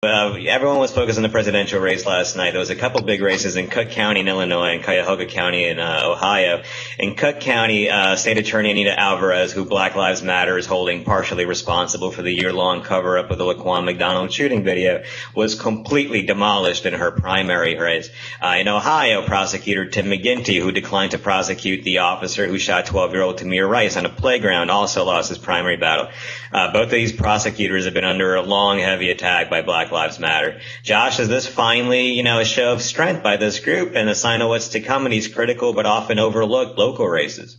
Everyone was focused on the presidential race last night. There was a couple big races in Cook County in Illinois and Cuyahoga County in Ohio. In Cook County, State Attorney Anita Alvarez, who Black Lives Matter is holding partially responsible for the year-long cover-up of the Laquan McDonald shooting video, was completely demolished in her primary race. In Ohio, prosecutor Tim McGinty, who declined to prosecute the officer who shot 12-year-old Tamir Rice on a playground, also lost his primary battle. Both of these prosecutors have been under a long, heavy attack by Black Lives Matter. Josh, is this finally, a show of strength by this group and a sign of what's to come in these critical but often overlooked local races?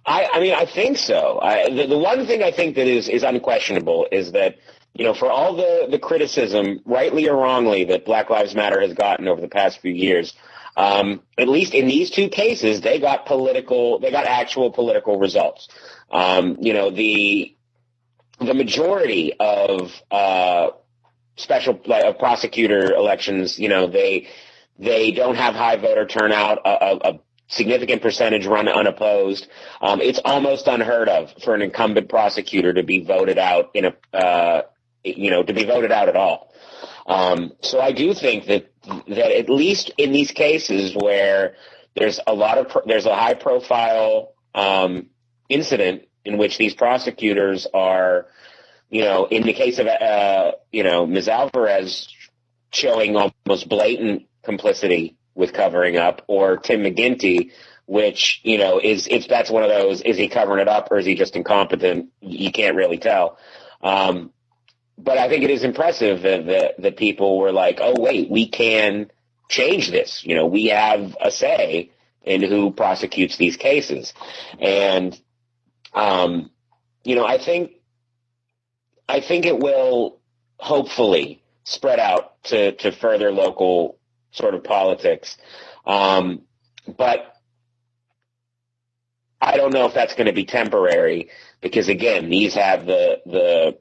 I think so. The one thing I think that is unquestionable is that, for all the criticism, rightly or wrongly, that Black Lives Matter has gotten over the past few years, at least in these two cases, they got actual political results. The majority of special prosecutor elections, they don't have high voter turnout. A significant percentage run unopposed. It's almost unheard of for an incumbent prosecutor to be voted out to be voted out at all. So I do think that at least in these cases where there's a high profile incident in which these prosecutors are, in the case of, Ms. Alvarez showing almost blatant complicity with covering up, or Tim McGinty, which, if that's one of those, is he covering it up or is he just incompetent? You can't really tell. But I think it is impressive that people were like, oh, wait, we can change this. We have a say in who prosecutes these cases. And, I think it will hopefully spread out to further local sort of politics. But I don't know if that's going to be temporary because, again, these have the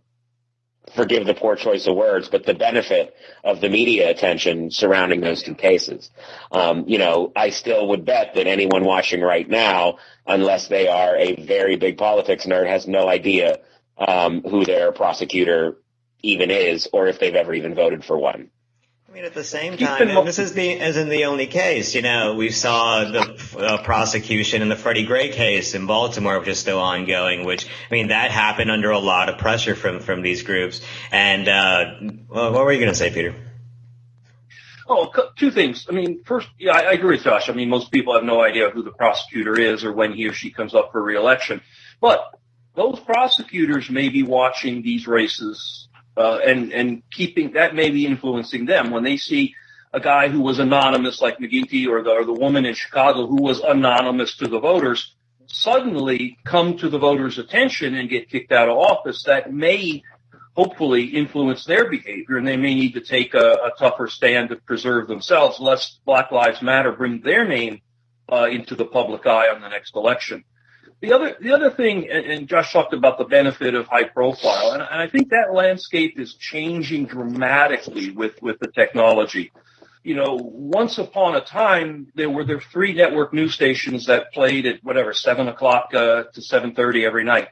forgive the poor choice of words, but the benefit of the media attention surrounding those two cases. I still would bet that anyone watching right now, unless they are a very big politics nerd, has no idea who their prosecutor even is or if they've ever even voted for one. I mean, at the same time, and this isn't the only case. We saw the prosecution in the Freddie Gray case in Baltimore, which is still ongoing, that happened under a lot of pressure from these groups. And what were you going to say, Peter? Oh, two things. First, I agree with Josh. Most people have no idea who the prosecutor is or when he or she comes up for re-election. But those prosecutors may be watching these races and keeping that may be influencing them when they see a guy who was anonymous like McGinty or the woman in Chicago who was anonymous to the voters suddenly come to the voters' attention and get kicked out of office. That may hopefully influence their behavior, and they may need to take a tougher stand to preserve themselves, lest Black Lives Matter bring their name into the public eye on the next election. The other thing, and Josh talked about the benefit of high profile, and I think that landscape is changing dramatically with the technology. Once upon a time, there were 3 network news stations that played at 7 o'clock to 7:30 every night.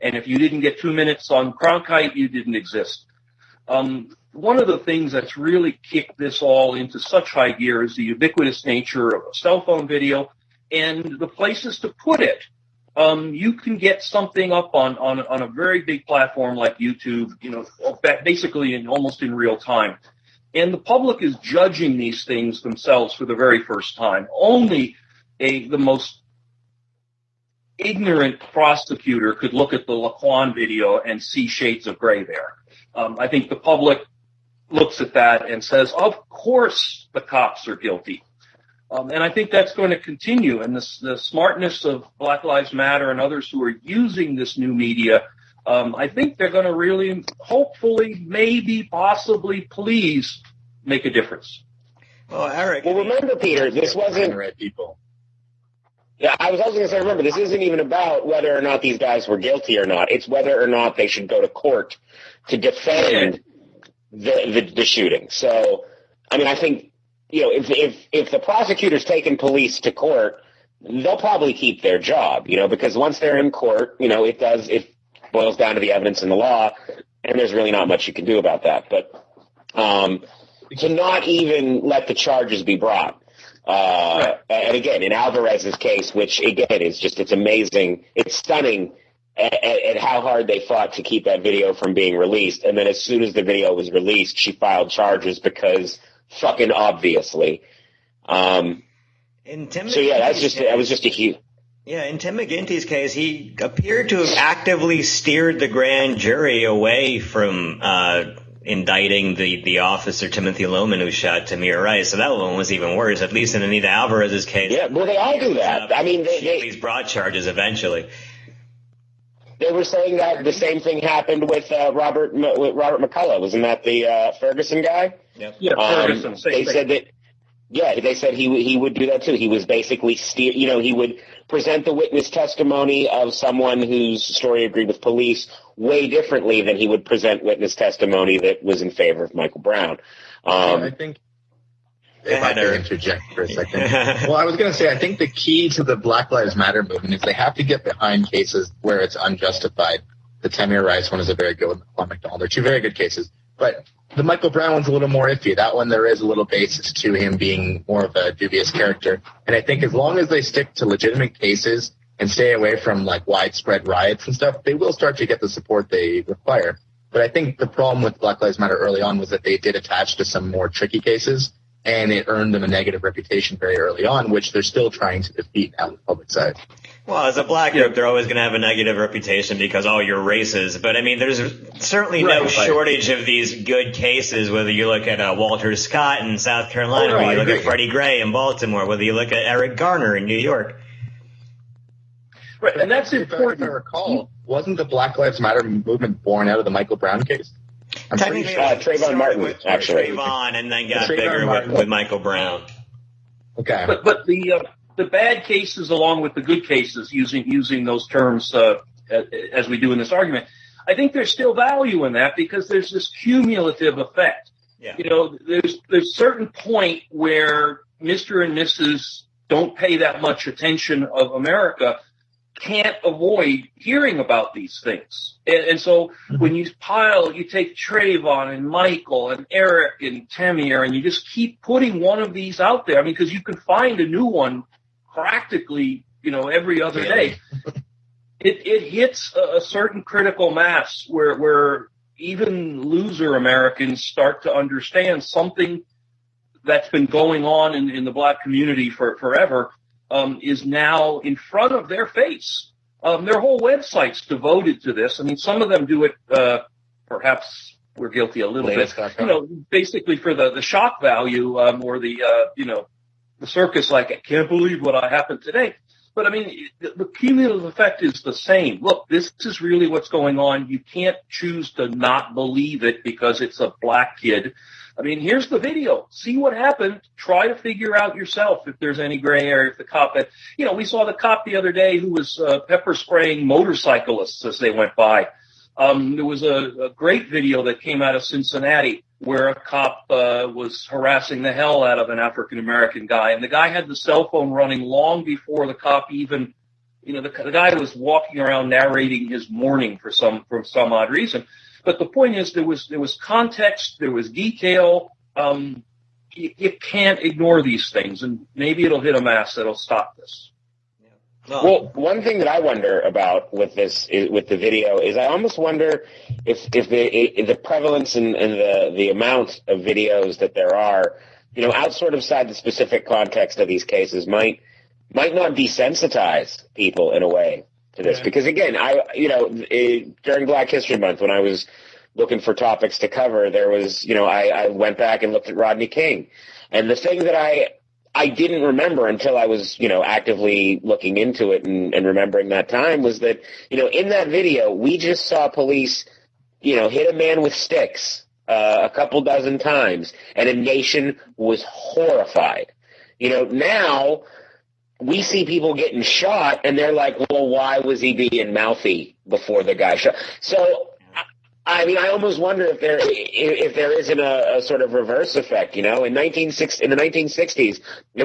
And if you didn't get 2 minutes on Cronkite, you didn't exist. One of the things that's really kicked this all into such high gear is the ubiquitous nature of cell phone video and the places to put it. You can get something up on a very big platform like YouTube, basically almost in real time. And the public is judging these things themselves for the very first time. Only the most ignorant prosecutor could look at the Laquan video and see shades of gray there. I think the public looks at that and says, of course the cops are guilty. And I think that's going to continue. And the smartness of Black Lives Matter and others who are using this new media, I think they're going to really, hopefully, maybe, possibly, please make a difference. Well, Eric. Well, remember, Peter, this wasn't. People. Yeah, I was also going to say, remember, this isn't even about whether or not these guys were guilty or not. It's whether or not they should go to court to defend the shooting. So, I think. If the prosecutor's taking police to court, they'll probably keep their job, because once they're in court, it boils down to the evidence in the law. and there's really not much you can do about that. But to not even let the charges be brought. And again, in Alvarez's case, which again is just, it's amazing, it's stunning at how hard they fought to keep that video from being released. And then as soon as the video was released, she filed charges because fucking obviously. So yeah, that was just a huge. Yeah, in Tim McGinty's case, he appeared to have actively steered the grand jury away from indicting the officer Timothy Lohman who shot Tamir Rice. So that one was even worse, at least in Anita Alvarez's case. Yeah, well, they all do that. I mean, these brought charges eventually. They were saying that the same thing happened with Robert McCullough. Wasn't that the Ferguson guy? Yep. Yeah, Ferguson. They said that. Yeah, they said he would do that too. He was basically he would present the witness testimony of someone whose story agreed with police way differently than he would present witness testimony that was in favor of Michael Brown. I think, if I could interject for a second. Well, I was going to say, I think the key to the Black Lives Matter movement is they have to get behind cases where it's unjustified. The Tamir Rice one is a very good one. Laquan McDonald are two very good cases. But the Michael Brown one's a little more iffy. That one, there is a little basis to him being more of a dubious character. And I think as long as they stick to legitimate cases and stay away from like widespread riots and stuff, they will start to get the support they require. But I think the problem with Black Lives Matter early on was that they did attach to some more tricky cases, and it earned them a negative reputation very early on, which they're still trying to defeat now on the public side. Well, as a black group, they're always going to have a negative reputation because, oh, you're racist. But, I mean, there's certainly no shortage of these good cases, whether you look at Walter Scott in South Carolina, or you look at Freddie Gray in Baltimore, whether you look at Eric Garner in New York. Right, and that's important. If I recall, wasn't the Black Lives Matter movement born out of the Michael Brown case? I'm pretty sure Trayvon Martin, actually. Trayvon, and then got bigger with Michael Brown. Okay. But the bad cases along with the good cases, using those terms as we do in this argument, I think there's still value in that because there's this cumulative effect. Yeah. You know, there's certain point where Mr. and Mrs. don't pay that much attention of America can't avoid hearing about these things. And so when you take Trayvon and Michael and Eric and Tamir, and you just keep putting one of these out there, I mean, because you can find a new one practically, every other day. It hits a certain critical mass where even loser Americans start to understand something that's been going on in the black community for forever is now in front of their face. Their whole website's devoted to this. I mean, some of them do it, perhaps we're guilty a little bit, basically for the shock value or the circus, like, I can't believe what happened today. But, I mean, the cumulative effect is the same. Look, this is really what's going on. You can't choose to not believe it because it's a black kid. I mean, here's the video. See what happened. Try to figure out yourself if there's any gray area. If the cop we saw the cop the other day who was pepper spraying motorcyclists as they went by. There was a great video that came out of Cincinnati where a cop was harassing the hell out of an African-American guy. And the guy had the cell phone running long before the cop even, the guy was walking around narrating his morning for some odd reason. But the point is there was context, there was detail. You can't ignore these things, and maybe it'll hit a mass that'll stop this. Well, one thing that I wonder about with the video is I almost wonder if the prevalence and the amount of videos that there are, outside the specific context of these cases might not desensitize people in a way to this. Because again, during Black History Month, when I was looking for topics to cover, there was, I went back and looked at Rodney King. And the thing that I didn't remember until I was, actively looking into it and remembering that time was that, in that video, we just saw police, hit a man with sticks a couple dozen times, and a nation was horrified. Now we see people getting shot, and they're like, well, why was he being mouthy before the guy shot? So I mean, I almost wonder if there isn't a sort of reverse effect. In the 1960s, it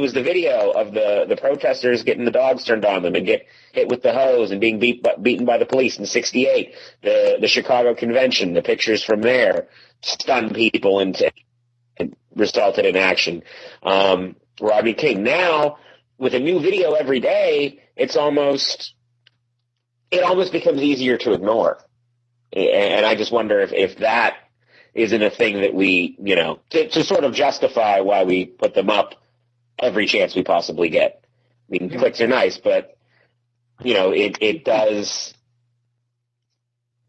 was the video of the protesters getting the dogs turned on them and get hit with the hose and being beaten by the police. In '68, the Chicago Convention, the pictures from there stunned people and resulted in action. Rodney King. Now, with a new video every day, it almost becomes easier to ignore. And I just wonder if that isn't a thing that we, to sort of justify why we put them up every chance we possibly get. I mean, clicks are nice, but, it does,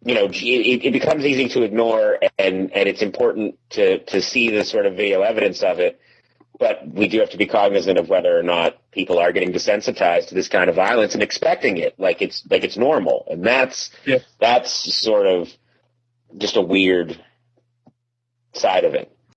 it becomes easy to ignore, and it's important to see the sort of video evidence of it. But we do have to be cognizant of whether or not people are getting desensitized to this kind of violence and expecting it like it's normal. And that's sort of just a weird side of it.